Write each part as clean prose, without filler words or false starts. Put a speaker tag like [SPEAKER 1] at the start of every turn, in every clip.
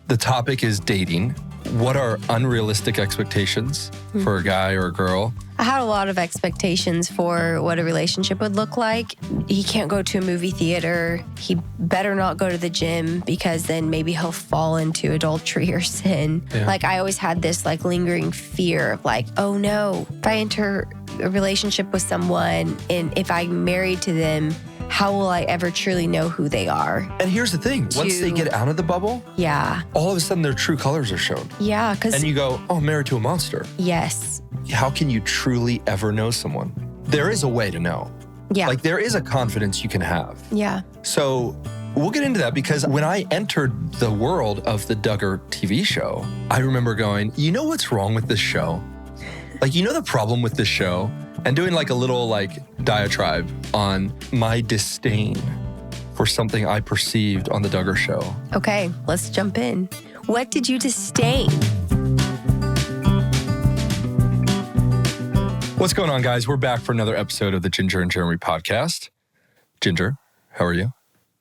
[SPEAKER 1] The topic is dating. What are unrealistic expectations for a guy or a girl?
[SPEAKER 2] I had a lot of expectations for what a relationship would look like. He can't go to a movie theater. He better not go to the gym because then maybe he'll fall into adultery or sin.
[SPEAKER 1] Yeah.
[SPEAKER 2] Like I always had this like lingering fear of like, oh no, if I enter a relationship with someone and if I'm married to them, how will I ever truly know who they are?
[SPEAKER 1] And here's the thing. Once they get out of the bubble,
[SPEAKER 2] Yeah.
[SPEAKER 1] all of a sudden their true colors are shown.
[SPEAKER 2] Yeah, because
[SPEAKER 1] And you go, oh, I'm married to a monster.
[SPEAKER 2] yes.
[SPEAKER 1] How can you truly ever know someone? There is a way to know.
[SPEAKER 2] Yeah.
[SPEAKER 1] Like there is a confidence you can have.
[SPEAKER 2] Yeah.
[SPEAKER 1] So we'll get into that because when I entered the world of the Duggar TV show, I remember going, you know what's wrong with this show? Like, you know the problem with this show? And doing like a little like diatribe on my disdain for something I perceived on the Duggar Show.
[SPEAKER 2] Okay, let's jump in. What did you disdain?
[SPEAKER 1] What's going on, guys? We're back for another episode of the Jinger and Jeremy Podcast. Ginger, how are you?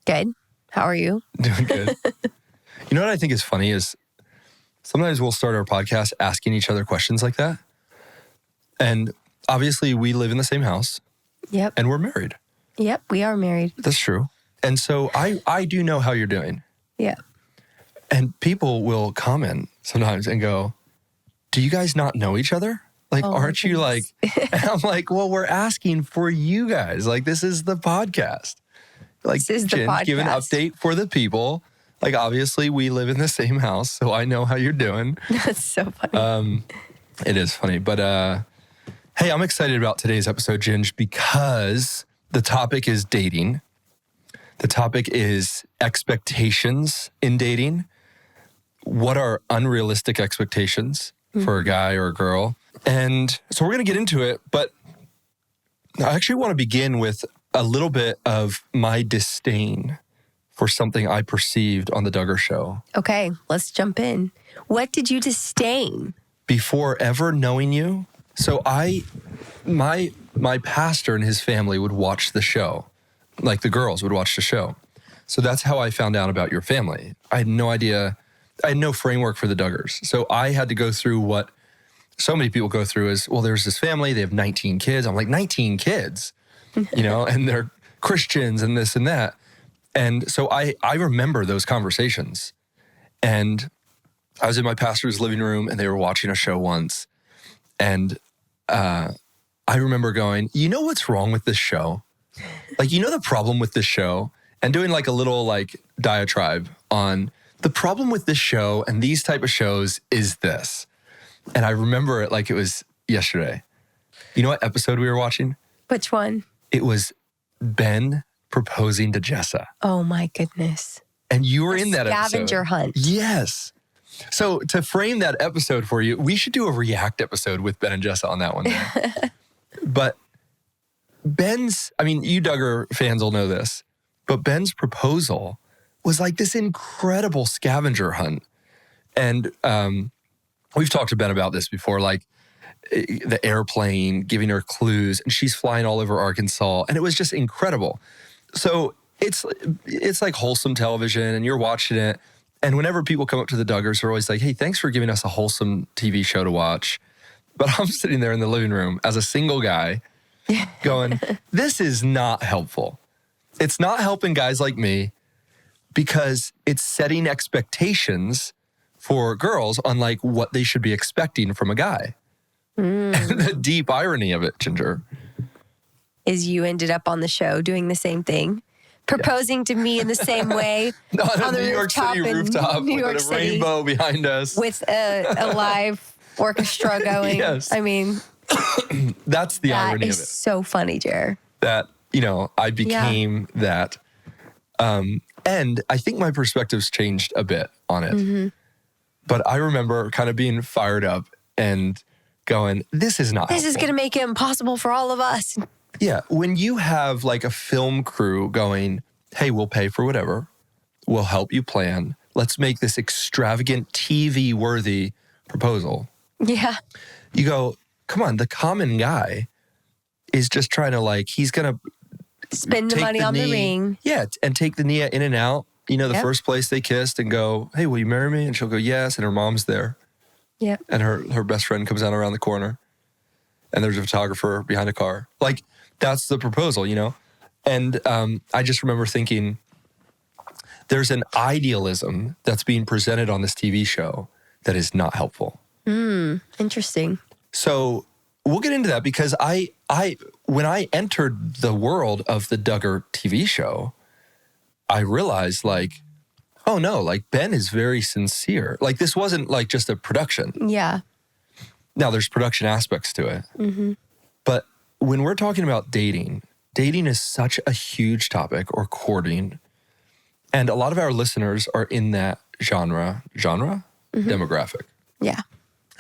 [SPEAKER 2] Good. How are you?
[SPEAKER 1] Doing good. You know what I think is funny is sometimes we'll start our podcast asking each other questions like that. And obviously we live in the same house
[SPEAKER 2] Yep.
[SPEAKER 1] and we're married.
[SPEAKER 2] Yep, we are married.
[SPEAKER 1] That's true. And so I do know how you're doing.
[SPEAKER 2] Yeah.
[SPEAKER 1] And people will comment sometimes and go, do you guys not know each other? Like,
[SPEAKER 2] Oh, my
[SPEAKER 1] aren't you like, and I'm like, well, we're asking for you guys. Like, this is the podcast. Like,
[SPEAKER 2] This is the
[SPEAKER 1] Jen, give an
[SPEAKER 2] podcast.
[SPEAKER 1] update for the people. Like, obviously we live in the same house, so I know how you're doing.
[SPEAKER 2] That's so funny.
[SPEAKER 1] It is funny, but hey, I'm excited about today's episode, Ginge, because the topic is dating. The topic is expectations in dating. What are unrealistic expectations for a guy or a girl? And so we're going to get into it, but I actually want to begin with a little bit of my disdain for something I perceived on the Duggar Show.
[SPEAKER 2] Okay, let's jump in. What did you disdain?
[SPEAKER 1] Before ever knowing you, so my pastor and his family would watch the show, like the girls would watch the show. So that's how I found out about your family. I had no idea, I had no framework for the Duggars. So I had to go through what so many people go through is, well, there's this family, they have 19 kids. I'm like, 19 kids, you know, and they're Christians and this and that. And so I remember those conversations. And I was in my pastor's living room and they were watching a show once. And I remember going, you know what's wrong with this show? Like, you know the problem with this show? And doing like a little like diatribe on the problem with this show and these type of shows is this. And I remember it like it was yesterday. You know what episode we were watching?
[SPEAKER 2] Which one?
[SPEAKER 1] It was Ben proposing to Jessa.
[SPEAKER 2] Oh my goodness.
[SPEAKER 1] And you were in that episode.
[SPEAKER 2] Scavenger hunt.
[SPEAKER 1] Yes. So to frame that episode for you, we should do a react episode with Ben and Jessa on that one. But Ben's, I mean, you Duggar fans will know this, but Ben's proposal was like this incredible scavenger hunt. And we've talked to Ben about this before, like the airplane, giving her clues, and she's flying all over Arkansas. And it was just incredible. So it's like wholesome television and you're watching it. And whenever people come up to the Duggars, they're always like, hey, thanks for giving us a wholesome TV show to watch. But I'm sitting there in the living room as a single guy going, this is not helpful. It's not helping guys like me because it's setting expectations for girls on like what they should be expecting from a guy. And the deep irony of it, Ginger,
[SPEAKER 2] Is you ended up on the show doing the same thing, proposing to me in the same way
[SPEAKER 1] on the New York City rooftop
[SPEAKER 2] New
[SPEAKER 1] with
[SPEAKER 2] York
[SPEAKER 1] a
[SPEAKER 2] City
[SPEAKER 1] rainbow behind us.
[SPEAKER 2] with a live orchestra going.
[SPEAKER 1] Yes.
[SPEAKER 2] I mean,
[SPEAKER 1] That's the
[SPEAKER 2] that
[SPEAKER 1] irony of
[SPEAKER 2] is
[SPEAKER 1] it.
[SPEAKER 2] so funny, Jer.
[SPEAKER 1] That, you know, I became that. And I think my perspective's changed a bit on it. But I remember kind of being fired up and going, this is not
[SPEAKER 2] This is going to make it impossible for all of us.
[SPEAKER 1] Yeah, when you have like a film crew going, hey, we'll pay for whatever. We'll help you plan. Let's make this extravagant TV-worthy proposal.
[SPEAKER 2] Yeah.
[SPEAKER 1] You go, come on, the common guy is just trying to like, he's going to
[SPEAKER 2] Spend the money on the ring.
[SPEAKER 1] Yeah, and take the knee in and out the first place they kissed and go, hey, will you marry me? And she'll go, yes. And her mom's there.
[SPEAKER 2] Yep.
[SPEAKER 1] And her best friend comes out around the corner and there's a photographer behind a car. Like, that's the proposal, And I just remember thinking, there's an idealism that's being presented on this TV show that is not helpful.
[SPEAKER 2] Interesting.
[SPEAKER 1] So we'll get into that because when I entered the world of the Duggar TV show, I realized oh no, Ben is very sincere. This wasn't just a production.
[SPEAKER 2] Yeah.
[SPEAKER 1] Now there's production aspects to it.
[SPEAKER 2] Mm-hmm.
[SPEAKER 1] But when we're talking about dating is such a huge topic, or courting. And a lot of our listeners are in that genre demographic.
[SPEAKER 2] Yeah.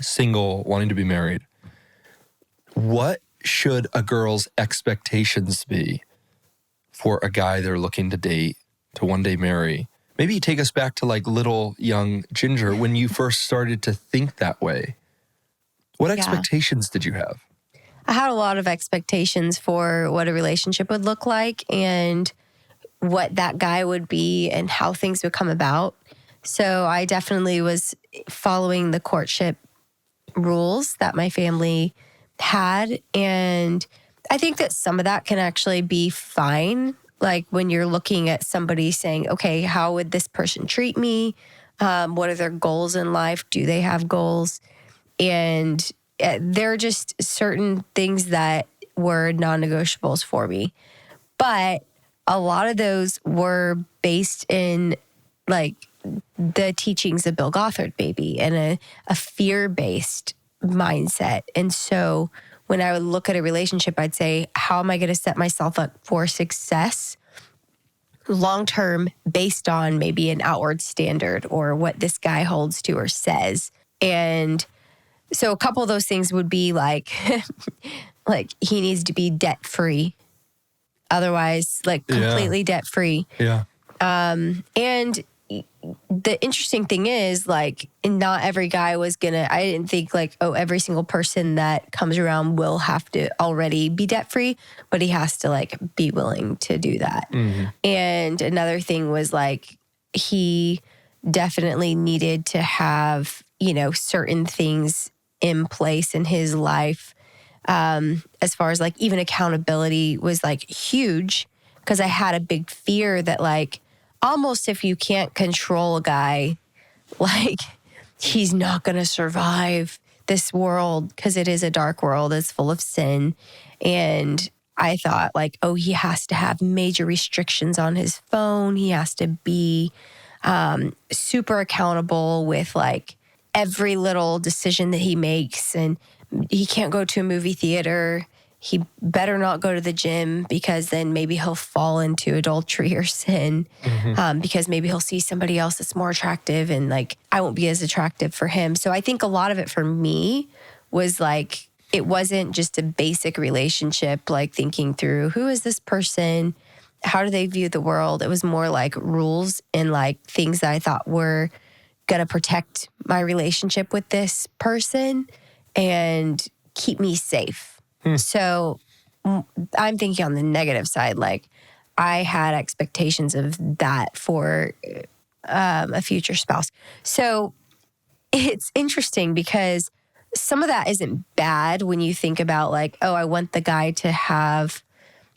[SPEAKER 1] Single, wanting to be married. What should a girl's expectations be for a guy they're looking to date, to one day marry? Maybe take us back to little young Jinger when you first started to think that way. What expectations did you have?
[SPEAKER 2] I had a lot of expectations for what a relationship would look like and what that guy would be and how things would come about. So I definitely was following the courtship rules that my family had. And I think that some of that can actually be fine. When you're looking at somebody saying, okay, how would this person treat me? What are their goals in life? Do they have goals? And there are just certain things that were non-negotiables for me. But a lot of those were based in the teachings of Bill Gothard, maybe, and a fear-based mindset. And so when I would look at a relationship, I'd say, how am I going to set myself up for success long-term based on maybe an outward standard or what this guy holds to or says? And so a couple of those things would be he needs to be debt-free. Otherwise, completely debt-free.
[SPEAKER 1] Yeah.
[SPEAKER 2] And the interesting thing is, not every guy was I didn't think every single person that comes around will have to already be debt-free, but he has to be willing to do that. Mm-hmm. And another thing was he definitely needed to have, certain things in place in his life. As far as even accountability was huge, because I had a big fear that almost if you can't control a guy, he's not going to survive this world because it is a dark world. It's full of sin. And I thought he has to have major restrictions on his phone. He has to be super accountable with every little decision that he makes. And he can't go to a movie theater. He better not go to the gym because then maybe he'll fall into adultery or sin. Mm-hmm. Because maybe he'll see somebody else that's more attractive and I won't be as attractive for him. So I think a lot of it for me was it wasn't just a basic relationship, thinking through who is this person? How do they view the world? It was more rules and things that I thought were going to protect my relationship with this person and keep me safe. So I'm thinking on the negative side, I had expectations of that for a future spouse. So it's interesting because some of that isn't bad when you think about I want the guy to have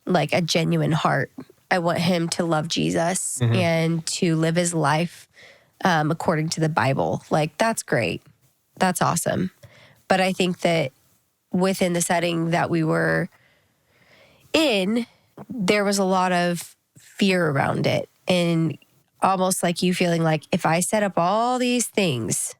[SPEAKER 2] a genuine heart. I want him to love Jesus mm-hmm. and to live his life according to the Bible. That's great. That's awesome. But I think that within the setting that we were in, there was a lot of fear around it. And almost you feeling if I set up all these things,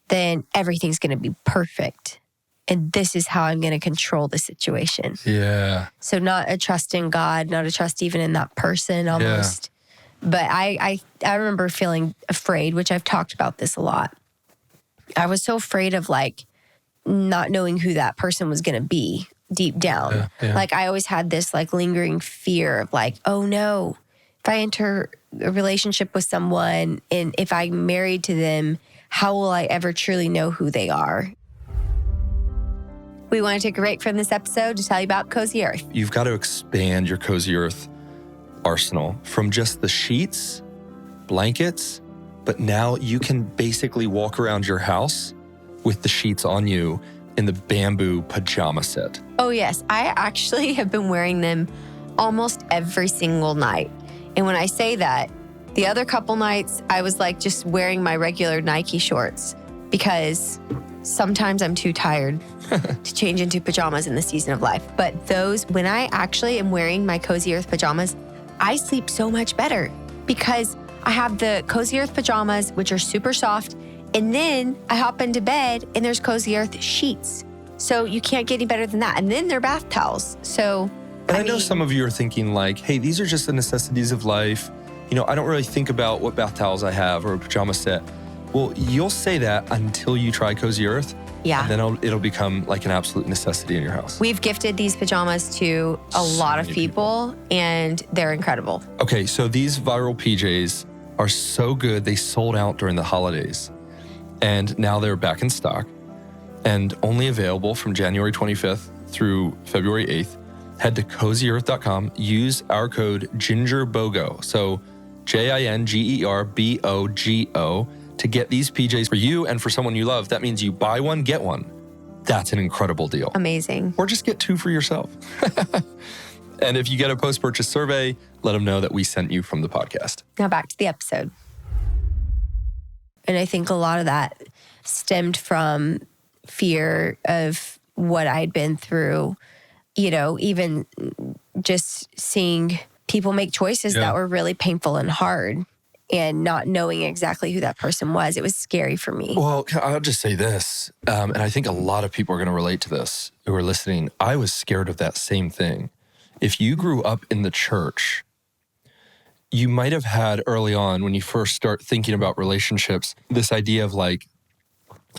[SPEAKER 2] then everything's going to be perfect. And this is how I'm going to control the situation.
[SPEAKER 1] Yeah.
[SPEAKER 2] So not a trust in God, not a trust even in that person almost. Yeah. But I remember feeling afraid, which I've talked about this a lot. I was so afraid of not knowing who that person was going to be deep down. Yeah. I always had this lingering fear of oh no, if I enter a relationship with someone and if I'm married to them, how will I ever truly know who they are? We want to take a break from this episode to tell you about Cozy Earth.
[SPEAKER 1] You've got to expand your Cozy Earth arsenal from just the sheets blankets, but now you can basically walk around your house with the sheets on you in the bamboo pajama set.
[SPEAKER 3] Oh, yes. I actually have been wearing them almost every single night. And when I say that, the other couple nights, I was like just wearing my regular Nike shorts because sometimes I'm too tired to change into pajamas in the season of life. But those, when I actually am wearing my Cozy Earth pajamas, I sleep so much better because I have the Cozy Earth pajamas, which are super soft. And then I hop into bed and there's Cozy Earth sheets. So you can't get any better than that. And then they're bath towels. So,
[SPEAKER 1] and I know some of you are thinking like, hey, these are just the necessities of life. You know, I don't really think about what bath towels I have or a pajama set. Well, you'll say that until you try Cozy Earth.
[SPEAKER 3] Yeah.
[SPEAKER 1] And then it'll become like an absolute necessity in your house.
[SPEAKER 3] We've gifted these pajamas to a lot of people and they're incredible.
[SPEAKER 1] Okay, so these viral PJs are so good. They sold out during the holidays. And now they're back in stock and only available from January 25th through February 8th. Head to cozyearth.com, use our code GINGERBOGO. So JINGERBOGO to get these PJs for you and for someone you love. That means you buy one, get one. That's an incredible deal.
[SPEAKER 3] Amazing.
[SPEAKER 1] Or just get two for yourself. And if you get a post-purchase survey, let them know that we sent you from the podcast.
[SPEAKER 3] Now back to the episode.
[SPEAKER 2] And I think a lot of that stemmed from fear of what I'd been through, you know, even just seeing people make choices that were really painful and hard and not knowing exactly who that person was. It was scary for me.
[SPEAKER 1] Well, I'll just say this, and I think a lot of people are going to relate to this who are listening. I was scared of that same thing. If you grew up in the church, you might have had early on when you first start thinking about relationships, this idea of like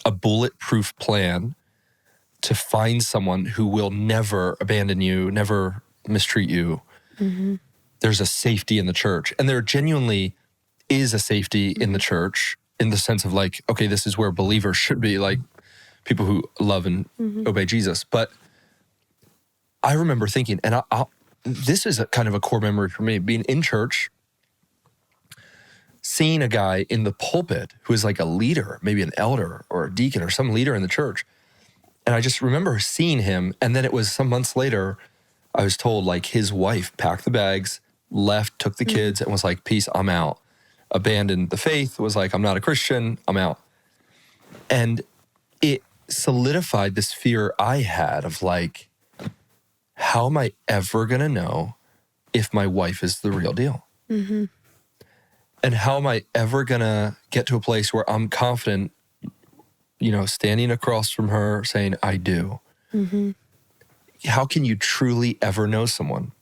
[SPEAKER 1] a bulletproof plan to find someone who will never abandon you, never mistreat you. Mm-hmm. There's a safety in the church. And there genuinely is a safety in the church in the sense of like, okay, this is where believers should be, like people who love and obey Jesus. But I remember thinking, and this is a kind of a core memory for me, being in church, seeing a guy in the pulpit who is like a leader, maybe an elder or a deacon or some leader in the church. And I just remember seeing him. And then it was some months later, I was told like his wife packed the bags, left, took the kids and was like, peace, I'm out. Abandoned the faith, was like, I'm not a Christian, I'm out. And it solidified this fear I had of like, how am I ever gonna know if my wife is the real deal? Mm-hmm. And how am I ever gonna get to a place where I'm confident, you know, standing across from her saying, I do? Mm-hmm. How can you truly ever know someone?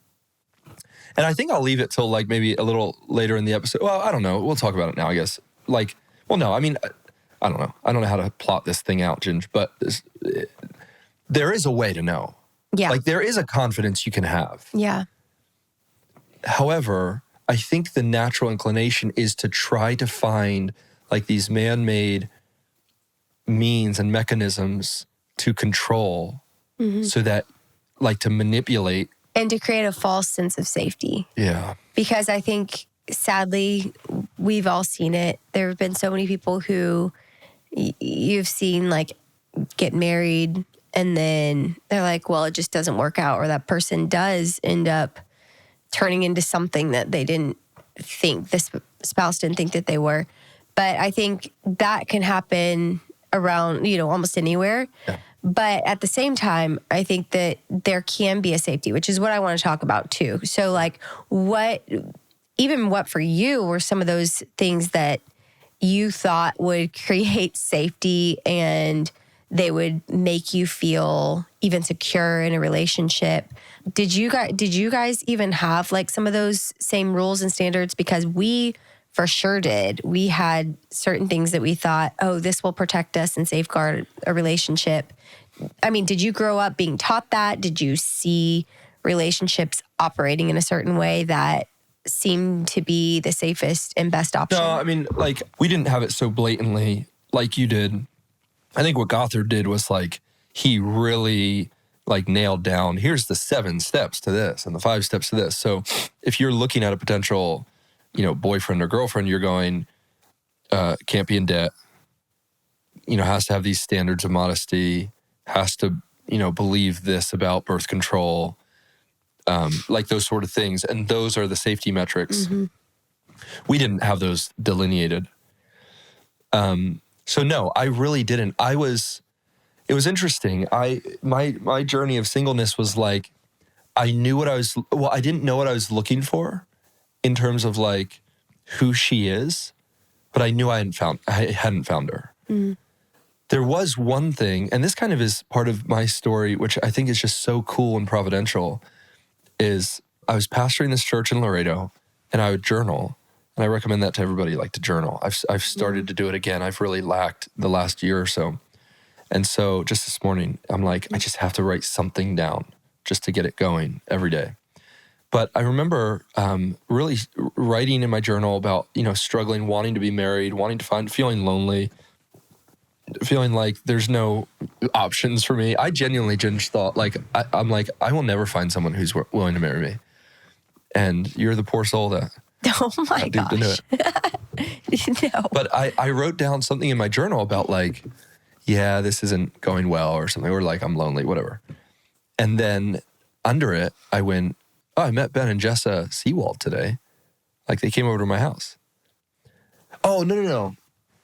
[SPEAKER 1] And I think I'll leave it till like maybe a little later in the episode. Well, I don't know. We'll talk about it now, I guess. Like, well, no, I mean, I don't know. I don't know how to plot this thing out, Ginge, but there is a way to know.
[SPEAKER 2] Yeah.
[SPEAKER 1] Like there is a confidence you can have.
[SPEAKER 2] Yeah.
[SPEAKER 1] However, I think the natural inclination is to try to find like these man-made means and mechanisms to control so that like to manipulate.
[SPEAKER 2] And to create a false sense of safety.
[SPEAKER 1] Yeah.
[SPEAKER 2] Because I think, sadly, we've all seen it. There have been so many people who you've seen like get married and then they're like, well, it just doesn't work out. Or that person does end up turning into something that they didn't think, this spouse didn't think that they were. But I think that can happen around, you know, almost anywhere. Yeah. But at the same time, I think that there can be a safety, which is what I want to talk about too. So like what for you were some of those things that you thought would create safety and they would make you feel even secure in a relationship? Did you guys even have like some of those same rules and standards? Because we for sure did. We had certain things that we thought, oh, this will protect us and safeguard a relationship. I mean, did you grow up being taught that? Did you see relationships operating in a certain way that seemed to be the safest and best option?
[SPEAKER 1] No, I mean, like, we didn't have it so blatantly like you did. I think what Gothard did was like, he really like nailed down, here's the 7 steps to this and the 5 steps to this. So if you're looking at a potential boyfriend or girlfriend, you're going, can't be in debt, has to have these standards of modesty, has to, believe this about birth control, like those sort of things. And those are the safety metrics. Mm-hmm. We didn't have those delineated. So no, I really didn't. It was interesting. My journey of singleness was like, I didn't know what I was looking for in terms of like who she is, but I knew I hadn't found her. Mm. There was one thing, and this kind of is part of my story, which I think is just so cool and providential, is I was pastoring this church in Laredo, and I would journal. And I recommend that to everybody, like to journal. I've started to do it again. I've really lacked the last year or so. And so just this morning, I'm like, I just have to write something down just to get it going every day. But I remember really writing in my journal about, struggling, wanting to be married, feeling lonely, feeling like there's no options for me. I genuinely just thought, I'm like, I will never find someone who's willing to marry me. And you're the poor soul that...
[SPEAKER 2] Oh my gosh. No.
[SPEAKER 1] But I wrote down something in my journal about like, yeah, this isn't going well or something, or like I'm lonely, whatever. And then under it, I went, I met Ben and Jessa Seawald today. Like they came over to my house. Oh, no.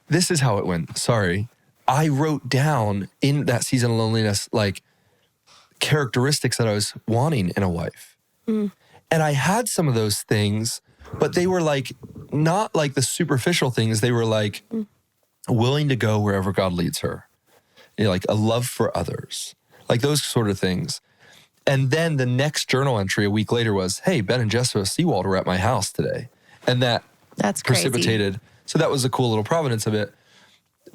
[SPEAKER 1] This is how it went. Sorry. I wrote down in that season of loneliness, like characteristics that I was wanting in a wife. Mm. And I had some of those things, but they were like, not like the superficial things. They were like willing to go wherever God leads her. Like a love for others, like those sort of things. And then the next journal entry a week later was, hey, Ben and Jessica Seawald were at my house today. And that's precipitated. Crazy. So that was a cool little providence of it.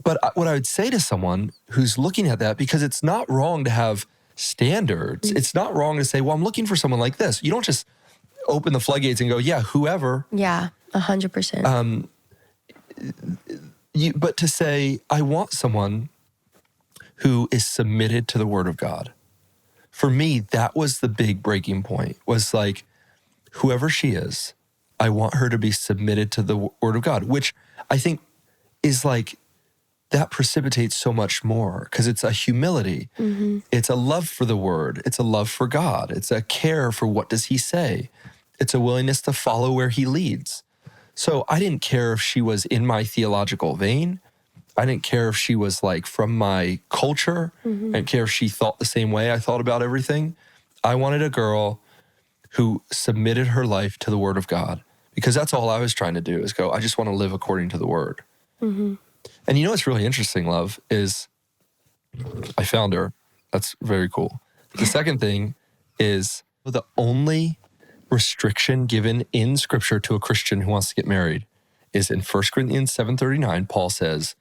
[SPEAKER 1] But what I would say to someone who's looking at that, because it's not wrong to have standards. Mm-hmm. It's not wrong to say, well, I'm looking for someone like this. You don't just open the floodgates and go, yeah, whoever.
[SPEAKER 2] Yeah, 100%.
[SPEAKER 1] But to say, I want someone who is submitted to the Word of God. For me, that was the big breaking point, was like, whoever she is, I want her to be submitted to the Word of God, which I think is like, that precipitates so much more because it's a humility. Mm-hmm. It's a love for the Word. It's a love for God. It's a care for what does He say. It's a willingness to follow where He leads. So I didn't care if she was in my theological vein. I didn't care if she was like from my culture. Mm-hmm. I didn't care if she thought the same way I thought about everything. I wanted a girl who submitted her life to the Word of God, because that's all I was trying to do, is go, I just want to live according to the Word. Mm-hmm. And you know what's really interesting, love, is I found her. That's very cool. The second thing is the only restriction given in Scripture to a Christian who wants to get married is in 1 Corinthians 7:39, Paul says,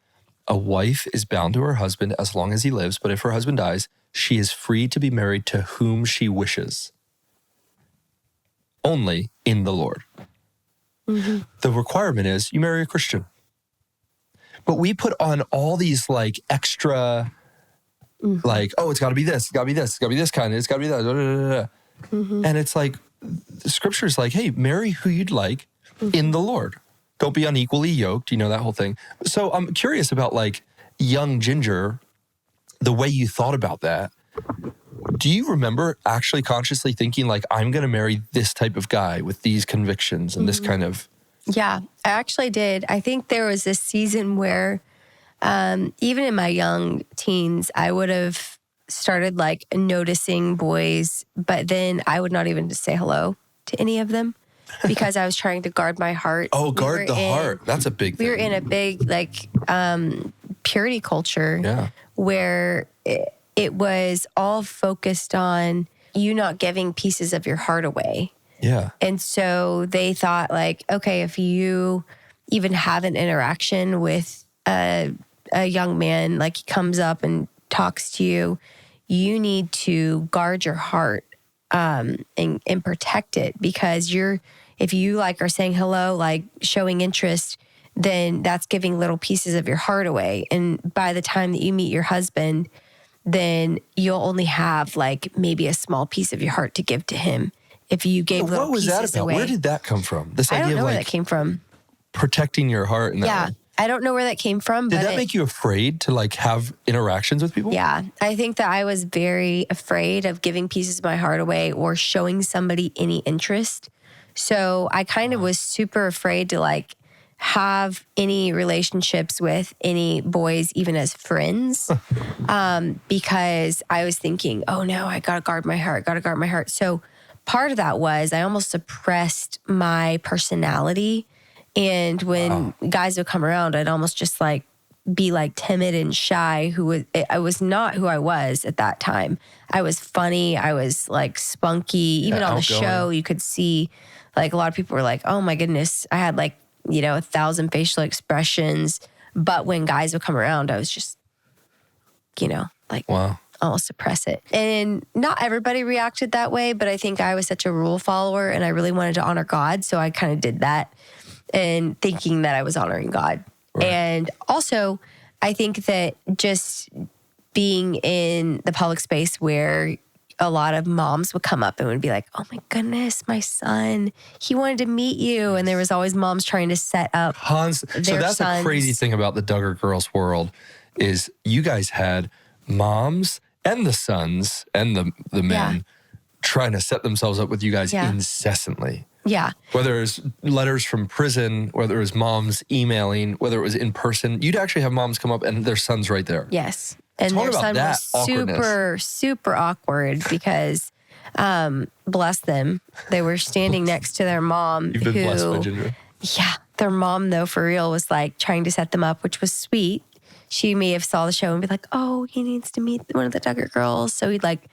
[SPEAKER 1] a wife is bound to her husband as long as he lives, but if her husband dies, she is free to be married to whom she wishes. Only in the Lord. Mm-hmm. The requirement is you marry a Christian. But we put on all these like extra, like, oh, it's got to be this, it's got to be this, it's got to be this kind, it's got to be that. Mm-hmm. And it's like, the Scripture is like, hey, marry who you'd like in the Lord. Don't be unequally yoked, that whole thing. So I'm curious about like young Jinger, the way you thought about that. Do you remember actually consciously thinking like, I'm going to marry this type of guy with these convictions and this kind of...
[SPEAKER 2] Yeah, I actually did. I think there was this season where even in my young teens, I would have started like noticing boys, but then I would not even just say hello to any of them because I was trying to guard my heart.
[SPEAKER 1] Oh, guard the heart. That's a big thing.
[SPEAKER 2] We were in a big like purity culture where it was all focused on you not giving pieces of your heart away.
[SPEAKER 1] Yeah.
[SPEAKER 2] And so they thought like, okay, if you even have an interaction with a young man, like he comes up and talks to you, you need to guard your heart and protect it, because if you like are saying hello, like showing interest, then that's giving little pieces of your heart away. And by the time that you meet your husband, then you'll only have like maybe a small piece of your heart to give to him. if you gave little
[SPEAKER 1] What was that
[SPEAKER 2] pieces
[SPEAKER 1] about?
[SPEAKER 2] away.
[SPEAKER 1] Where did that come from? This
[SPEAKER 2] I
[SPEAKER 1] idea
[SPEAKER 2] don't know
[SPEAKER 1] of
[SPEAKER 2] where
[SPEAKER 1] like
[SPEAKER 2] that came from.
[SPEAKER 1] protecting your heart and
[SPEAKER 2] Yeah.
[SPEAKER 1] that.
[SPEAKER 2] I don't know where that came from.
[SPEAKER 1] Did
[SPEAKER 2] but
[SPEAKER 1] that make you afraid to like have interactions with people?
[SPEAKER 2] Yeah. I think that I was very afraid of giving pieces of my heart away or showing somebody any interest. So I kind of was super afraid to like have any relationships with any boys, even as friends, because I was thinking, oh no, I got to guard my heart. So part of that was I almost suppressed my personality. And when guys would come around, I'd almost just like be like timid and shy. I was not who I was at that time. I was funny. I was like spunky. Even on the show, you could see like a lot of people were like, oh my goodness, I had like, 1,000 facial expressions. But when guys would come around, I was just, like almost suppress it. And not everybody reacted that way, but I think I was such a rule follower and I really wanted to honor God. So I kind of did that and thinking that I was honoring God. Right. And also, I think that just being in the public space where a lot of moms would come up and would be like, oh my goodness, my son, he wanted to meet you. And there was always moms trying to set up their
[SPEAKER 1] So that's
[SPEAKER 2] sons.
[SPEAKER 1] the crazy thing about the Duggar girls world is you guys had moms and the sons and the men trying to set themselves up with you guys incessantly.
[SPEAKER 2] Yeah.
[SPEAKER 1] Whether it was letters from prison, whether it was moms emailing, whether it was in person, you'd actually have moms come up and their son's right there.
[SPEAKER 2] Yes. And
[SPEAKER 1] Talk
[SPEAKER 2] their
[SPEAKER 1] about
[SPEAKER 2] son
[SPEAKER 1] that
[SPEAKER 2] was
[SPEAKER 1] awkwardness.
[SPEAKER 2] super, super awkward because, bless them, they were standing next to their mom.
[SPEAKER 1] You've been blessed by Jinger.
[SPEAKER 2] Yeah. Their mom, though, for real, was like trying to set them up, which was sweet. She may have saw the show and be like, oh, he needs to meet one of the Duggar girls. So he'd like,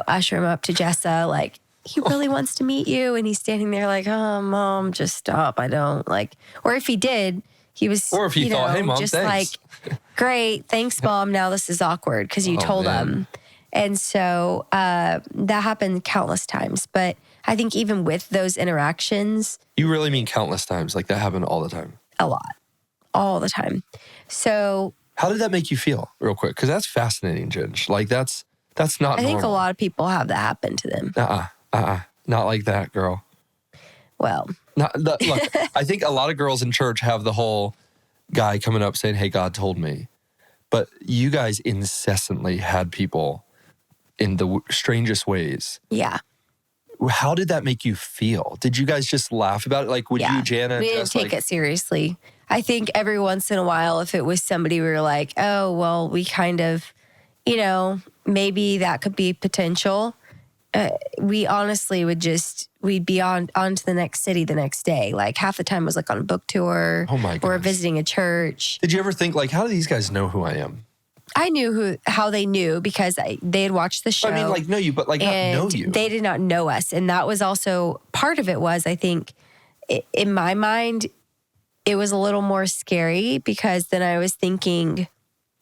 [SPEAKER 2] usher him up to Jessa, like, he really wants to meet you. And he's standing there like, oh, mom, just stop. I don't like, or if he did, he was,
[SPEAKER 1] or if he thought, hey, mom,
[SPEAKER 2] just
[SPEAKER 1] thanks.
[SPEAKER 2] like, great, thanks, mom. Now this is awkward because you told him. And so that happened countless times. But I think even with those interactions.
[SPEAKER 1] You really mean countless times? Like that happened all the time?
[SPEAKER 2] A lot. All the time. So.
[SPEAKER 1] How did that make you feel real quick? Because that's fascinating, Ginge. Like that's not
[SPEAKER 2] I think
[SPEAKER 1] normal.
[SPEAKER 2] a lot of people have that happen to them.
[SPEAKER 1] Not like that, girl.
[SPEAKER 2] Well.
[SPEAKER 1] Look, I think a lot of girls in church have the whole guy coming up saying, hey, God told me. But you guys incessantly had people in the strangest ways.
[SPEAKER 2] Yeah.
[SPEAKER 1] How did that make you feel? Did you guys just laugh about it? Like, would you, Jana?
[SPEAKER 2] We didn't take it seriously. I think every once in a while, if it was somebody we were like, oh, well, we kind of, maybe that could be potential. We honestly we'd be on to the next city the next day. Like half the time was like on a book tour or visiting a church.
[SPEAKER 1] Did you ever think like, how do these guys know who I am?
[SPEAKER 2] I knew how they knew because they had watched the show.
[SPEAKER 1] I mean, like know you, but like not know you.
[SPEAKER 2] They did not know us. And that was also part of it was, I think, in my mind, it was a little more scary because then I was thinking,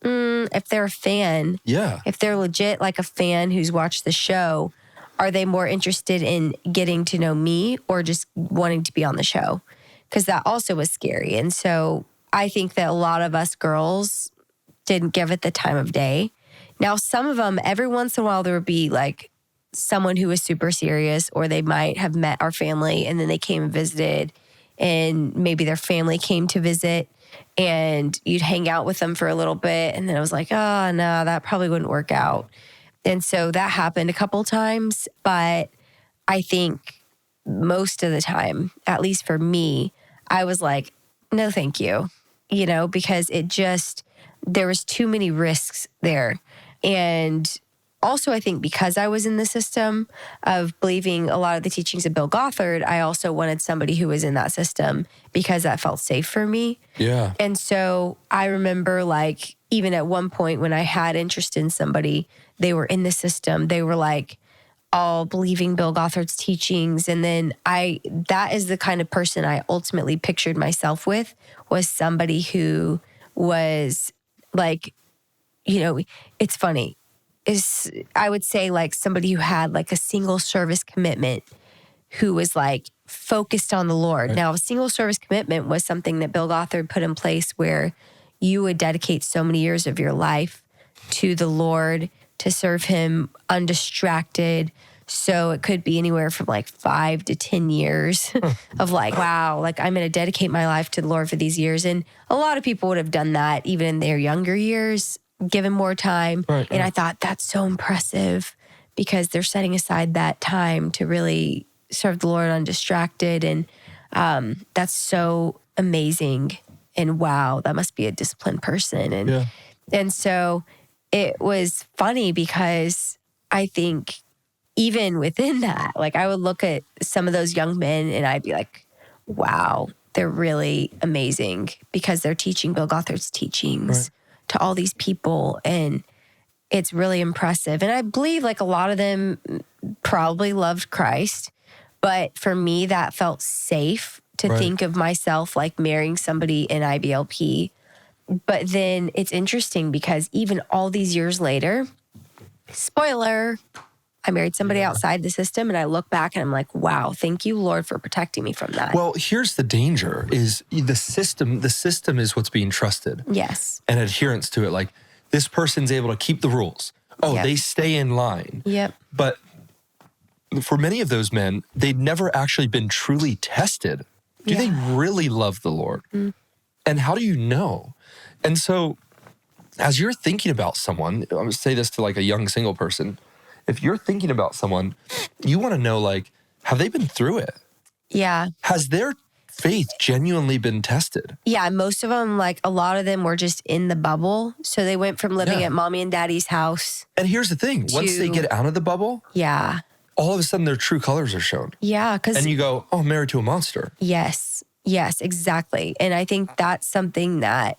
[SPEAKER 2] if they're a fan, if they're legit like a fan who's watched the show, are they more interested in getting to know me or just wanting to be on the show? Because that also was scary. And so I think that a lot of us girls didn't give it the time of day. Now, some of them, every once in a while, there would be like someone who was super serious, or they might have met our family and then they came and visited, and maybe their family came to visit and you'd hang out with them for a little bit. And then I was like, oh, no, that probably wouldn't work out. And so that happened a couple times, but I think most of the time, at least for me, I was like, no, thank you, because there was too many risks there. And also, I think because I was in the system of believing a lot of the teachings of Bill Gothard, I also wanted somebody who was in that system because that felt safe for me.
[SPEAKER 1] Yeah.
[SPEAKER 2] And so I remember like, even at one point when I had interest in somebody, they were in the system. They were like all believing Bill Gothard's teachings. And then that is the kind of person I ultimately pictured myself with, was somebody who was like, it's funny. I would say like somebody who had like a single service commitment, who was like focused on the Lord. Right. Now, a single service commitment was something that Bill Gothard put in place where you would dedicate so many years of your life to the Lord, to serve him undistracted, So it could be anywhere from like 5 to 10 years of like, wow, like I'm going to dedicate my life to the Lord for these years. And a lot of people would have done that even in their younger years, given more time. And I thought that's so impressive because they're setting aside that time to really serve the Lord undistracted. And that's so amazing. And wow, that must be a disciplined person. And so it was funny because I think even within that, like I would look at some of those young men and I'd be like, wow, they're really amazing because they're teaching Bill Gothard's teachings to all these people. And it's really impressive. And I believe like a lot of them probably loved Christ. But for me, that felt safe to think of myself like marrying somebody in IBLP. But then it's interesting because even all these years later, spoiler, I married somebody outside the system and I look back and I'm like, wow, thank you, Lord, for protecting me from that.
[SPEAKER 1] Well, here's the danger is the system is what's being trusted.
[SPEAKER 2] Yes.
[SPEAKER 1] And adherence to it. Like this person's able to keep the rules. Oh, they stay in line.
[SPEAKER 2] Yep.
[SPEAKER 1] But for many of those men, they'd never actually been truly tested. Do they really love the Lord? And how do you know? And so as you're thinking about someone, I'm going to say this to like a young single person. If you're thinking about someone, you want to know, like, have they been through it?
[SPEAKER 2] Yeah.
[SPEAKER 1] Has their faith genuinely been tested?
[SPEAKER 2] Yeah. Most of them, like a lot of them were just in the bubble. So they went from living at mommy and daddy's house.
[SPEAKER 1] And here's the thing. Once they get out of the bubble, all of a sudden their true colors are shown.
[SPEAKER 2] Yeah.
[SPEAKER 1] And you go, oh, I'm married to a monster.
[SPEAKER 2] Yes. Yes, exactly. And I think that's something that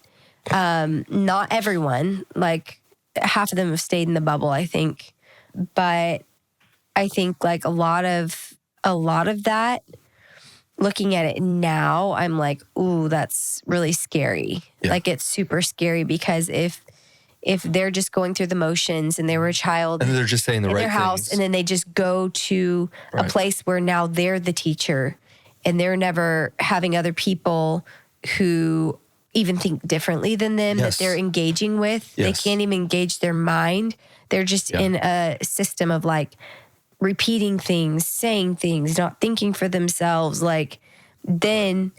[SPEAKER 2] not everyone, like half of them have stayed in the bubble, I think. But I think like a lot of that, looking at it now, I'm like, ooh, that's really scary. Like it's super scary because if they're just going through the motions and they were a child
[SPEAKER 1] and they're just saying the right
[SPEAKER 2] in their house
[SPEAKER 1] things,
[SPEAKER 2] and then they just go to a place where now they're the teacher and they're never having other people who even think differently than them that they're engaging with. They can't even engage their mind. They're just in a system of like repeating things, saying things, not thinking for themselves. Like then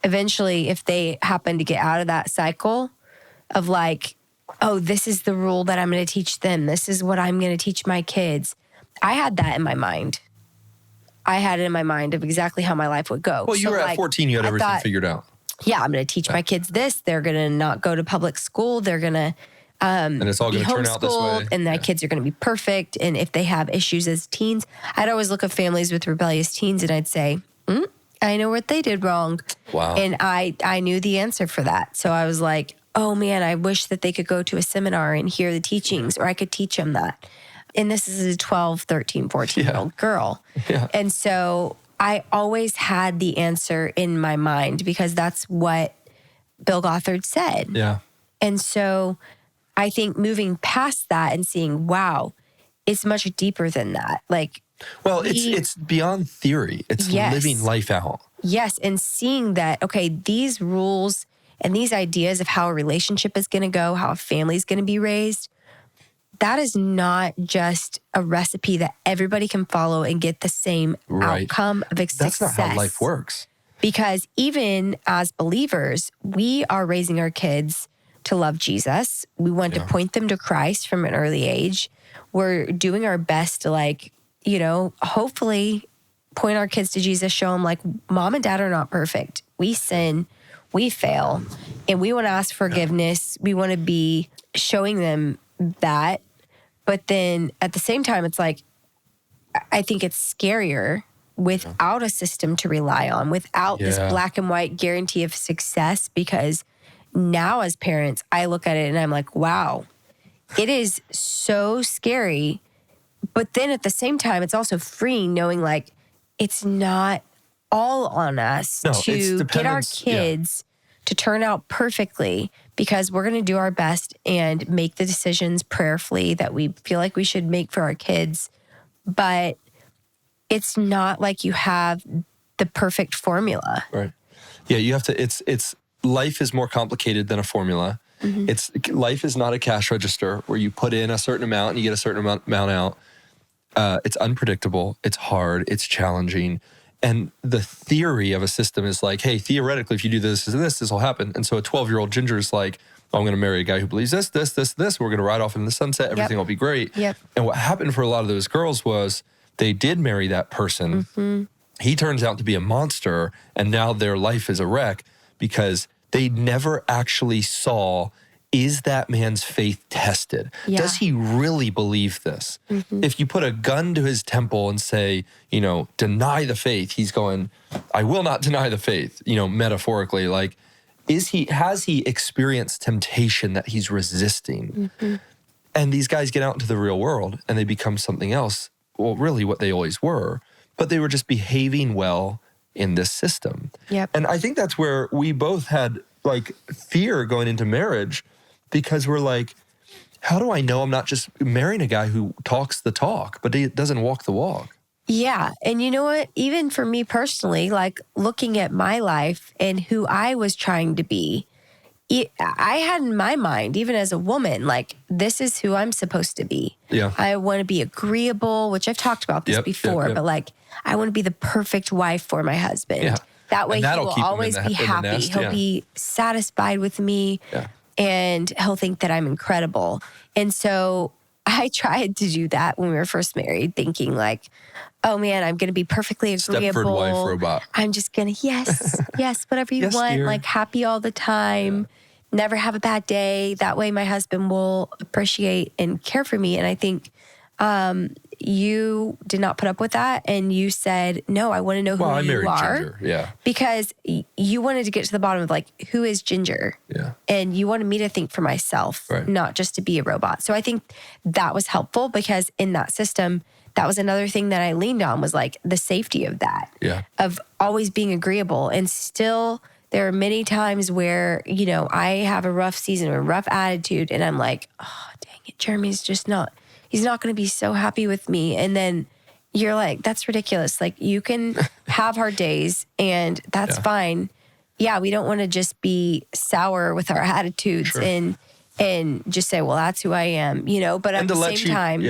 [SPEAKER 2] eventually if they happen to get out of that cycle of like, oh, this is the rule that I'm going to teach them. This is what I'm going to teach my kids. I had that in my mind. I had it in my mind of exactly how my life would go.
[SPEAKER 1] Well, you were at 14, you had everything figured out.
[SPEAKER 2] Yeah, I'm going to teach my kids this. They're going to not go to public school. They're going to
[SPEAKER 1] and it's all going to turn out this way.
[SPEAKER 2] And my kids are going to be perfect. And if they have issues as teens, I'd always look at families with rebellious teens and I'd say, I know what they did wrong.
[SPEAKER 1] Wow.
[SPEAKER 2] And I knew the answer for that. So I was like, oh man, I wish that they could go to a seminar and hear the teachings, or I could teach them that. And this is a 12, 13, 14-year-old girl.
[SPEAKER 1] Yeah.
[SPEAKER 2] And so I always had the answer in my mind because that's what Bill Gothard said.
[SPEAKER 1] Yeah.
[SPEAKER 2] And so I think moving past that and seeing, wow, it's much deeper than that. Like,
[SPEAKER 1] well, it's beyond theory. It's living life out.
[SPEAKER 2] Yes. And seeing that, okay, these rules and these ideas of how a relationship is going to go, how a family is going to be raised, that is not just a recipe that everybody can follow and get the same outcome of success.
[SPEAKER 1] That's not how life works.
[SPEAKER 2] Because even as believers, we are raising our kids to love Jesus. We want to point them to Christ from an early age. We're doing our best to, like, you know, hopefully point our kids to Jesus, show them like mom and dad are not perfect. We sin, we fail, and we want to ask forgiveness. We want to be showing them that. But then at the same time, it's like, I think it's scarier without a system to rely on, without this black and white guarantee of success. Because now as parents, I look at it and I'm like, wow, it is so scary. But then at the same time, it's also freeing knowing like it's not all on us to get our kids to turn out perfectly, because we're going to do our best and make the decisions prayerfully that we feel like we should make for our kids. But it's not like you have the perfect formula.
[SPEAKER 1] Right. Yeah, you have to, it's life is more complicated than a formula. Mm-hmm. Life is not a cash register where you put in a certain amount and you get a certain amount out. It's unpredictable. It's hard. It's challenging. And the theory of a system is like, hey, theoretically, if you do this will happen. And so a 12-year-old Ginger is like, oh, I'm going to marry a guy who believes this. We're going to ride off in the sunset. Everything will be great.
[SPEAKER 2] Yep.
[SPEAKER 1] And what happened for a lot of those girls was they did marry that person.
[SPEAKER 2] Mm-hmm.
[SPEAKER 1] He turns out to be a monster. And now their life is a wreck because they never actually saw, is that man's faith tested?
[SPEAKER 2] Yeah.
[SPEAKER 1] Does he really believe this?
[SPEAKER 2] Mm-hmm.
[SPEAKER 1] If you put a gun to his temple and say, deny the faith, he's going, I will not deny the faith, metaphorically. Like, has he experienced temptation that he's resisting?
[SPEAKER 2] Mm-hmm.
[SPEAKER 1] And these guys get out into the real world and they become something else. Well, really what they always were, but they were just behaving well in this system.
[SPEAKER 2] Yep.
[SPEAKER 1] And I think that's where we both had like fear going into marriage, because we're like, how do I know I'm not just marrying a guy who talks the talk, but he doesn't walk the walk?
[SPEAKER 2] Yeah. And you know what? Even for me personally, like looking at my life and who I was trying to be, I had in my mind, even as a woman, like, this is who I'm supposed to be.
[SPEAKER 1] Yeah.
[SPEAKER 2] I want to be agreeable, which I've talked about this before, but like, I want to be the perfect wife for my husband.
[SPEAKER 1] Yeah.
[SPEAKER 2] That way he will always be happy.
[SPEAKER 1] Nest,
[SPEAKER 2] He'll be satisfied with me.
[SPEAKER 1] Yeah.
[SPEAKER 2] And he'll think that I'm incredible. And so I tried to do that when we were first married, thinking like, oh man, I'm going to be perfectly agreeable.
[SPEAKER 1] Stepford wife robot.
[SPEAKER 2] I'm just going to, yes, whatever you
[SPEAKER 1] Yes,
[SPEAKER 2] want,
[SPEAKER 1] dear.
[SPEAKER 2] like happy all the time, never have a bad day. That way my husband will appreciate and care for me. And I think you did not put up with that. And you said, no, I want to know who
[SPEAKER 1] I
[SPEAKER 2] you
[SPEAKER 1] married
[SPEAKER 2] are.
[SPEAKER 1] Ginger, yeah.
[SPEAKER 2] Because you wanted to get to the bottom of like, who is Ginger?
[SPEAKER 1] Yeah.
[SPEAKER 2] And you wanted me to think for myself,
[SPEAKER 1] Right.
[SPEAKER 2] not just to be a robot. So I think that was helpful, because in that system, that was another thing that I leaned on, was like the safety of that, of always being agreeable. And still, there are many times where, I have a rough season or a rough attitude, and I'm like, oh, dang it, Jeremy's just not, he's not going to be so happy with me. And then you're like, that's ridiculous. Like, you can have hard days and that's fine. Yeah, we don't want to just be sour with our attitudes and just say, well, that's who I am, but at the same time,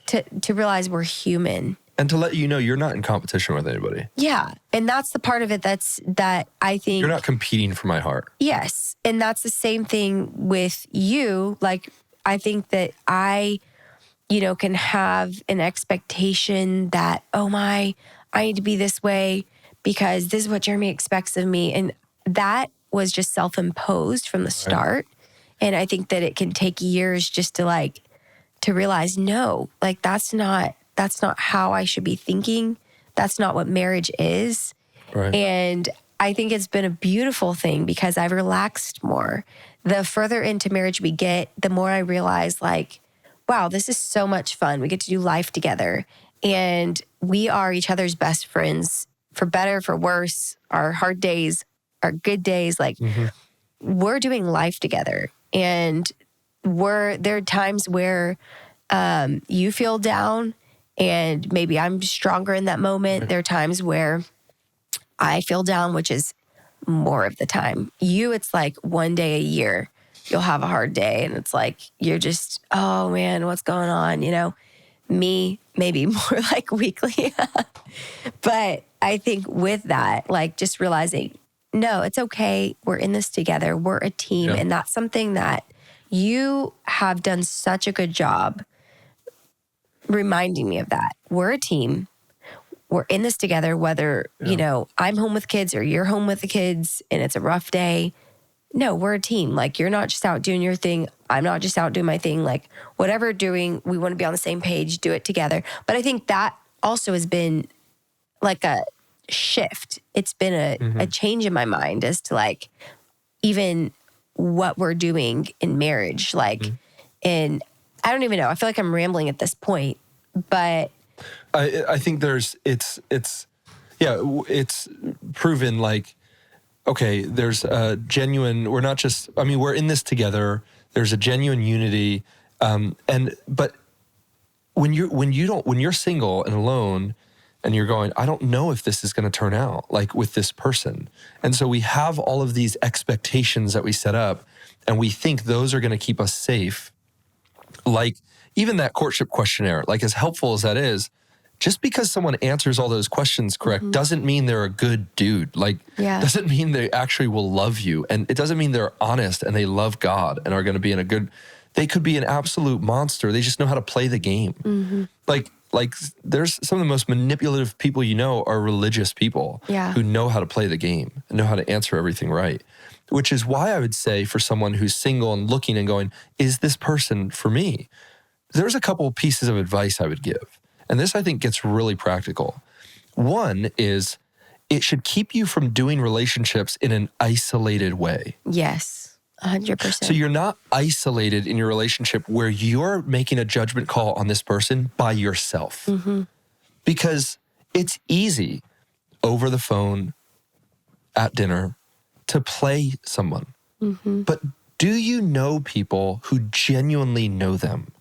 [SPEAKER 2] to realize we're human.
[SPEAKER 1] And to let you know you're not in competition with anybody.
[SPEAKER 2] Yeah. And that's the part of it that I think.
[SPEAKER 1] You're not competing for my heart.
[SPEAKER 2] Yes. And that's the same thing with you. Like, I think that I can have an expectation that, I need to be this way because this is what Jeremy expects of me. And that was just self-imposed from the start. And I think that it can take years just to realize, no, like that's not how I should be thinking. That's not what marriage is.
[SPEAKER 1] Right.
[SPEAKER 2] And I think it's been a beautiful thing because I've relaxed more. The further into marriage we get, the more I realize like, wow, this is so much fun. We get to do life together. And we are each other's best friends, for better, for worse, our hard days, our good days. Like, we're doing life together. And there are times where you feel down and maybe I'm stronger in that moment. Right. There are times where I feel down, which is more of the time. It's like one day a year. You'll have a hard day and it's like, you're just, oh man, what's going on? Me, maybe more like weekly. But I think with that, like just realizing, no, it's okay. We're in this together. We're a team. And that's something that you have done such a good job reminding me of that. We're a team. We're in this together, whether, I'm home with kids or you're home with the kids and it's a rough day. No, we're a team. Like, you're not just out doing your thing. I'm not just out doing my thing. Like, whatever we're doing, we want to be on the same page, do it together. But I think that also has been like a shift. It's been a change in my mind as to like, even what we're doing in marriage. Like, and I don't even know. I feel like I'm rambling at this point, but
[SPEAKER 1] I think it's proven like, okay, there's a genuine, we're in this together. There's a genuine unity. But when you're single and alone and you're going, I don't know if this is going to turn out like with this person. And so we have all of these expectations that we set up and we think those are going to keep us safe. Like even that courtship questionnaire, like as helpful as that is, just because someone answers all those questions correct doesn't mean they're a good dude. Like, doesn't mean they actually will love you. And it doesn't mean they're honest and they love God and are going to be in a good, they could be an absolute monster. They just know how to play the game. Like there's some of the most manipulative people you know are religious people who know how to play the game and know how to answer everything right. Which is why I would say for someone who's single and looking and going, is this person for me? There's a couple of pieces of advice I would give. And this, I think, gets really practical. One is it should keep you from doing relationships in an isolated way.
[SPEAKER 2] Yes, 100%.
[SPEAKER 1] So you're not isolated in your relationship where you're making a judgment call on this person by yourself. Because it's easy over the phone, at dinner, to play someone. But do you know people who genuinely know them?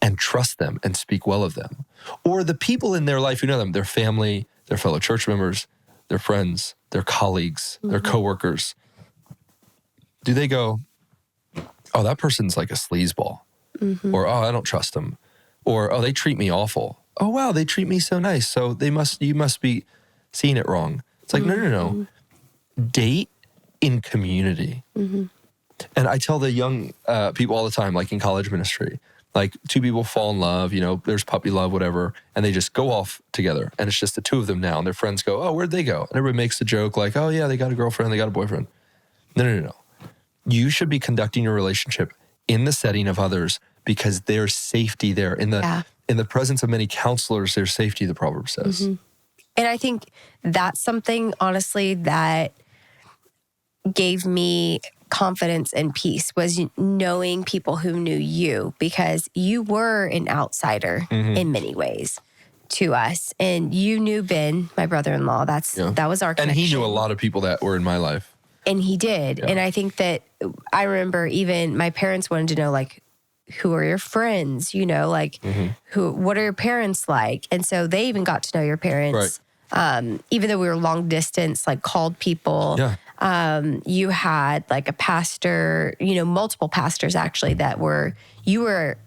[SPEAKER 1] And trust them and speak well of them? Or the people in their life who know them, their family, their fellow church members, their friends, their colleagues, their coworkers. Do they go, oh, that person's like a sleazeball? Or, oh, I don't trust them. Or, oh, they treat me awful. Oh, wow, they treat me so nice. So you must be seeing it wrong. It's like, no. Date in community. And I tell the young people all the time, like in college ministry, like two people fall in love, you know, there's puppy love, whatever, and they just go off together. And it's just the two of them now. And their friends go, oh, where'd they go? And everybody makes the joke like, oh, yeah, they got a girlfriend, they got a boyfriend. No. You should be conducting your relationship in the setting of others because there's safety there. In the presence of many counselors, there's safety, the proverb says.
[SPEAKER 2] And I think that's something, honestly, that gave me confidence and peace was knowing people who knew you, because you were an outsider in many ways to us. And you knew Ben, my brother-in-law. That was our connection.
[SPEAKER 1] And he knew a lot of people that were in my life.
[SPEAKER 2] And he did. And I think that I remember even my parents wanted to know, like, who are your friends? You know, like, what are your parents like? And so they even got to know your parents. Even though we were long distance, like called people. You had like a pastor, you know, multiple pastors actually that you were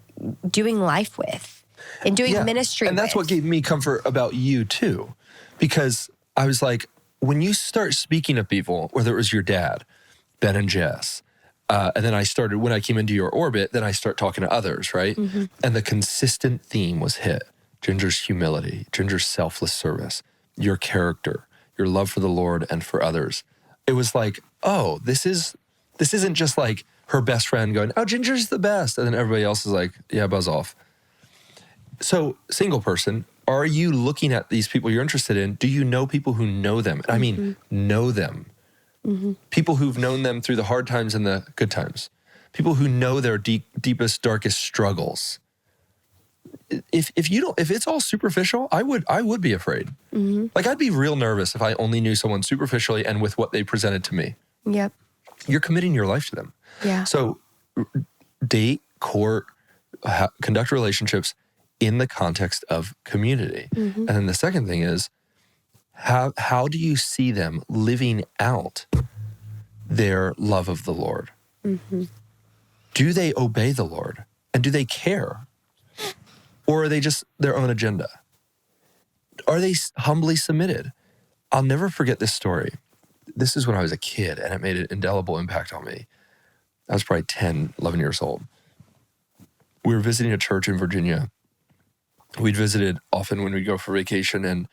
[SPEAKER 2] doing life with and doing ministry with.
[SPEAKER 1] And that's what gave me comfort about you too. Because I was like, when you start speaking to people, whether it was your dad, Ben and Jess, and then when I came into your orbit, then I start talking to others, right? And the consistent theme was hit. Ginger's humility, Ginger's selfless service, your character, your love for the Lord and for others. It was like, oh, this isn't just like her best friend going, oh, Ginger's the best. And then everybody else is like, yeah, buzz off. So single person, are you looking at these people you're interested in? Do you know people who know them? I mean, know them. People who've known them through the hard times and the good times. People who know their deepest, darkest struggles. If it's all superficial, I would be afraid. Like I'd be real nervous if I only knew someone superficially and with what they presented to me.
[SPEAKER 2] Yep.
[SPEAKER 1] You're committing your life to them.
[SPEAKER 2] Yeah.
[SPEAKER 1] So date, court, conduct relationships in the context of community. And then the second thing is, how do you see them living out their love of the Lord? Do they obey the Lord? And do they care? Or are they just their own agenda? Are they humbly submitted? I'll never forget this story. This is when I was a kid, and it made an indelible impact on me. I was probably 10, 11 years old. We were visiting a church in Virginia. We'd visited often when we'd go for vacation, and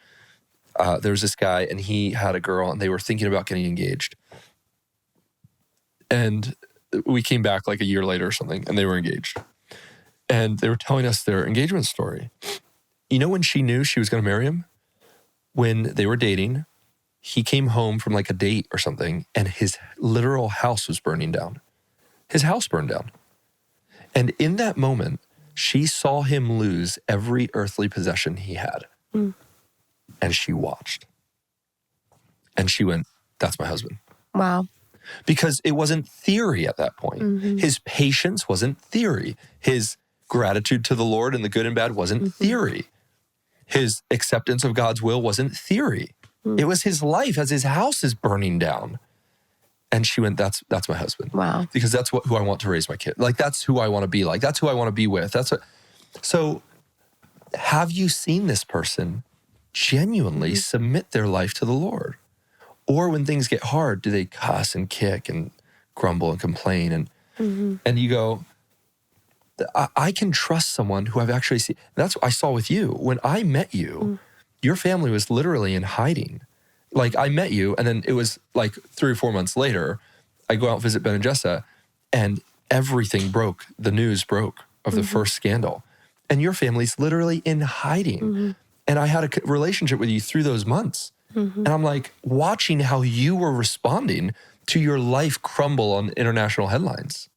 [SPEAKER 1] there was this guy, and he had a girl, and they were thinking about getting engaged. And we came back like a year later or something, and they were engaged. And they were telling us their engagement story. You know when she knew she was going to marry him? When they were dating, he came home from like a date or something, and his literal house was burning down. His house burned down. And in that moment, she saw him lose every earthly possession he had. And she watched. And she went, that's my husband.
[SPEAKER 2] Wow.
[SPEAKER 1] Because it wasn't theory at that point. His patience wasn't theory. His gratitude to the Lord and the good and bad wasn't theory. His acceptance of God's will wasn't theory. It was his life as his house is burning down. And she went, that's my husband.
[SPEAKER 2] Wow.
[SPEAKER 1] Because that's who I want to raise my kid. Like, that's who I want to be like. That's who I want to be with. So have you seen this person genuinely submit their life to the Lord? Or when things get hard, do they cuss and kick and grumble and complain? And you go, I can trust someone who I've actually seen. That's what I saw with you. When I met you, your family was literally in hiding. Like, I met you, and then it was like 3 or 4 months later, I go out and visit Ben and Jessa, and everything broke. The news broke of the first scandal. And your family's literally in hiding. And I had a relationship with you through those months. And I'm like, watching how you were responding to your life crumble on international headlines.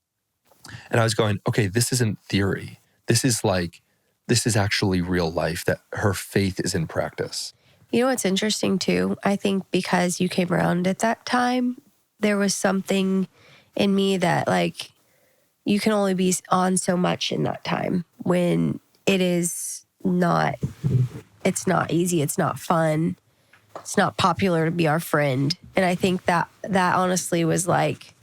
[SPEAKER 1] And I was going, okay, this isn't theory. This is actually real life, that her faith is in practice.
[SPEAKER 2] You know what's interesting too? I think because you came around at that time, there was something in me that, like, you can only be on so much in that time when it's not easy. It's not fun. It's not popular to be our friend. And I think that honestly was like,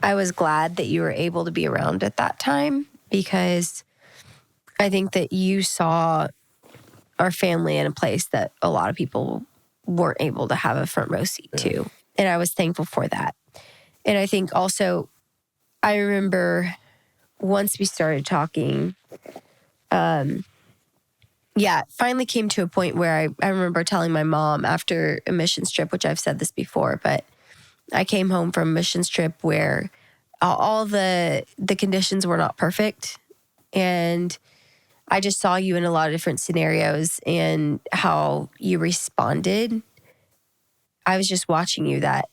[SPEAKER 2] I was glad that you were able to be around at that time, because I think that you saw our family in a place that a lot of people weren't able to have a front row seat to. And I was thankful for that. And I think also, I remember once we started talking, it finally came to a point where I remember telling my mom after a missions trip, which I've said this before, but I came home from a missions trip where all the conditions were not perfect. And I just saw you in a lot of different scenarios and how you responded. I was just watching you that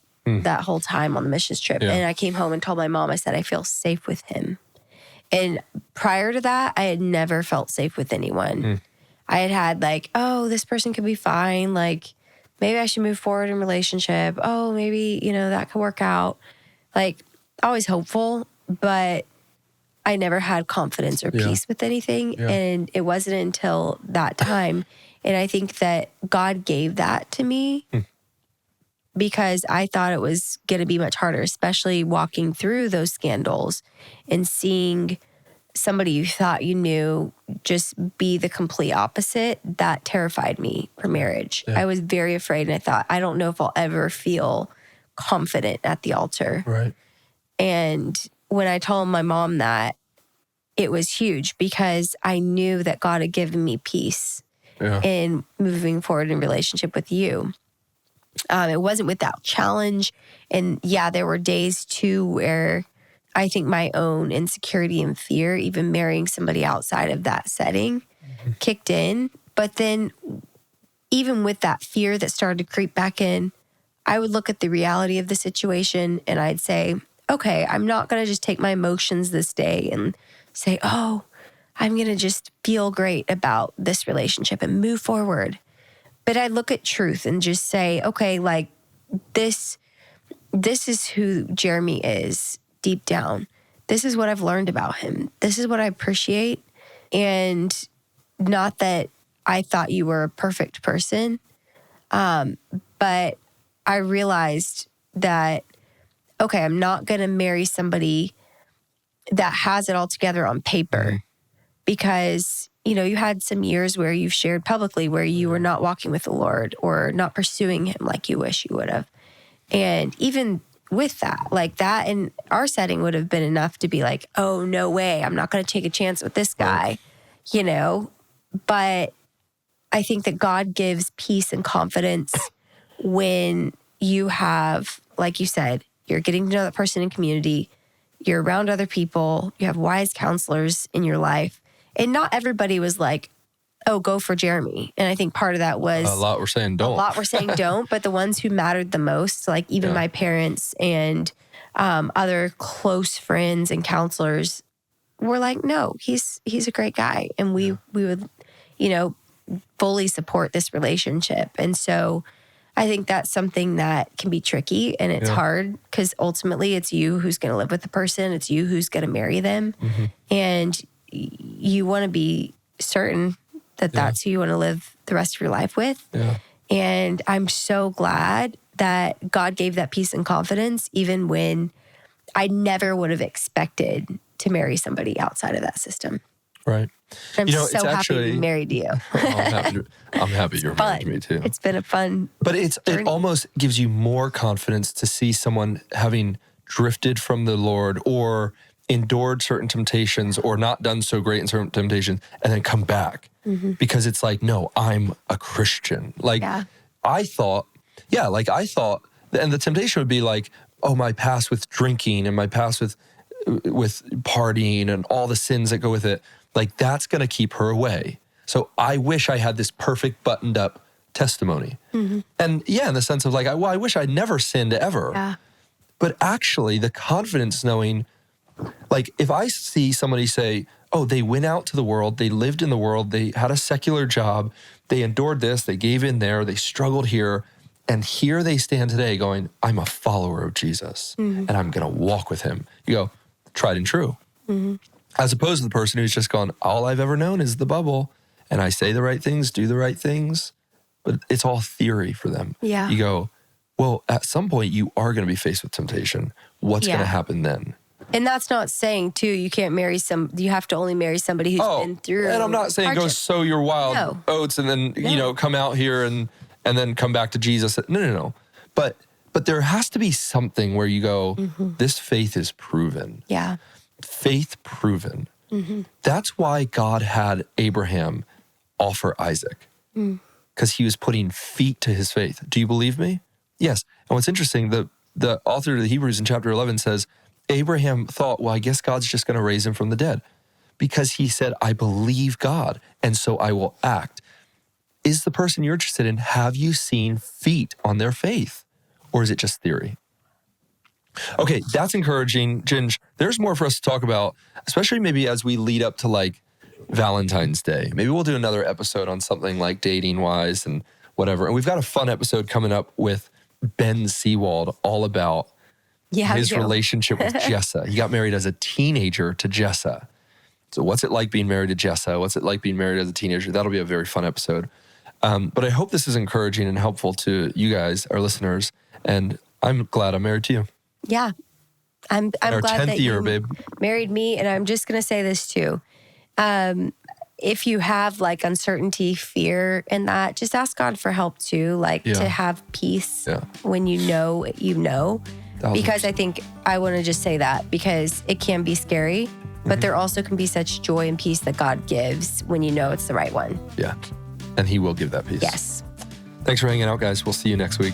[SPEAKER 2] whole time on the missions trip.
[SPEAKER 1] Yeah.
[SPEAKER 2] And I came home and told my mom, I said, I feel safe with him. And prior to that, I had never felt safe with anyone. I had like, oh, this person could be fine. Like, maybe I should move forward in relationship. Oh, maybe, that could work out. Like, always hopeful, but I never had confidence or peace with anything.
[SPEAKER 1] Yeah.
[SPEAKER 2] And it wasn't until that time. And I think that God gave that to me because I thought it was going to be much harder, especially walking through those scandals and seeing somebody you thought you knew just be the complete opposite. That terrified me for marriage.
[SPEAKER 1] Yeah.
[SPEAKER 2] I was very afraid, and I thought, I don't know if I'll ever feel confident at the altar.
[SPEAKER 1] Right.
[SPEAKER 2] And when I told my mom that, it was huge because I knew that God had given me peace in moving forward in relationship with you. It wasn't without challenge. And there were days too where I think my own insecurity and fear, even marrying somebody outside of that setting, kicked in. But then even with that fear that started to creep back in, I would look at the reality of the situation and I'd say, okay, I'm not going to just take my emotions this day and say, oh, I'm going to just feel great about this relationship and move forward. But I look at truth and just say, okay, like this is who Jeremy is deep down. This is what I've learned about him. This is what I appreciate. And not that I thought you were a perfect person, but I realized that, okay, I'm not going to marry somebody that has it all together on paper because, you had some years where you've shared publicly where you were not walking with the Lord or not pursuing him like you wish you would have. And even with that, like that in our setting would have been enough to be like, oh, no way, I'm not going to take a chance with this guy, But I think that God gives peace and confidence when you have, like you said, you're getting to know that person in community, you're around other people, you have wise counselors in your life. And not everybody was like, oh, go for Jeremy. And I think part of that was
[SPEAKER 1] a lot were saying don't.
[SPEAKER 2] But the ones who mattered the most, like even my parents and other close friends and counselors were like, no, he's a great guy. And we would, fully support this relationship. And so I think that's something that can be tricky and it's hard because ultimately it's you who's going to live with the person. It's you who's going to marry them. And you want to be certain that that's who you want to live the rest of your life with. And I'm so glad that God gave that peace and confidence, even when I never would have expected to marry somebody outside of that system.
[SPEAKER 1] Right.
[SPEAKER 2] I'm
[SPEAKER 1] You know,
[SPEAKER 2] so
[SPEAKER 1] it's
[SPEAKER 2] happy
[SPEAKER 1] actually-
[SPEAKER 2] to be married to you.
[SPEAKER 1] I'm happy you're married to me too.
[SPEAKER 2] It's been a fun
[SPEAKER 1] But it
[SPEAKER 2] journey.
[SPEAKER 1] almost gives you more confidence to see someone having drifted from the Lord or endured certain temptations or not done so great in certain temptations and then come back. Because it's like, no, I'm a Christian. Like I thought, and the temptation would be like, oh, my past with drinking and my past with partying and all the sins that go with it, like that's going to keep her away. So I wish I had this perfect buttoned up testimony. And yeah, in the sense of like, I wish I'd never sinned ever.
[SPEAKER 2] Yeah.
[SPEAKER 1] But actually the confidence knowing, like if I see somebody say, oh, they went out to the world, they lived in the world, they had a secular job, they endured this, they gave in there, they struggled here, and here they stand today going, I'm a follower of Jesus and I'm going to walk with him. You go, tried and true. As opposed to the person who's just gone, all I've ever known is the bubble and I say the right things, do the right things, but it's all theory for them.
[SPEAKER 2] Yeah.
[SPEAKER 1] You go, well, at some point you are going to be faced with temptation. What's going to happen then?
[SPEAKER 2] And that's not saying too, you can't marry you have to only marry somebody who's been through.
[SPEAKER 1] And I'm not saying go
[SPEAKER 2] hardship.
[SPEAKER 1] sow your wild oats and then, you know, come out here and then come back to Jesus. No. But there has to be something where you go, this faith is proven.
[SPEAKER 2] Yeah.
[SPEAKER 1] Faith proven. That's why God had Abraham offer Isaac. Because he was putting feet to his faith. Do you believe me? Yes. And what's interesting, the author of the Hebrews in chapter 11 says, Abraham thought, well, I guess God's just going to raise him from the dead. Because he said, I believe God, and so I will act. Is the person you're interested in, have you seen feet on their faith? Or is it just theory? Okay, that's encouraging. Ginge, there's more for us to talk about, especially maybe as we lead up to like Valentine's Day. Maybe we'll do another episode on something like dating wise and whatever. And we've got a fun episode coming up with Ben Seawald all about his relationship with Jessa. He got married as a teenager to Jessa. So what's it like being married to Jessa? What's it like being married as a teenager? That'll be a very fun episode. But I hope this is encouraging and helpful to you guys, our listeners. And I'm glad I'm married to you.
[SPEAKER 2] Yeah. I'm
[SPEAKER 1] our
[SPEAKER 2] glad
[SPEAKER 1] 10th
[SPEAKER 2] that
[SPEAKER 1] year,
[SPEAKER 2] you
[SPEAKER 1] babe.
[SPEAKER 2] married me. And I'm just going to say this too. If you have like uncertainty, fear in that, just ask God for help too. Like to have peace when you know. Because I think I want to just say that because it can be scary, but there also can be such joy and peace that God gives when you know it's the right one.
[SPEAKER 1] Yeah. And he will give that peace.
[SPEAKER 2] Yes.
[SPEAKER 1] Thanks for hanging out, guys. We'll see you next week.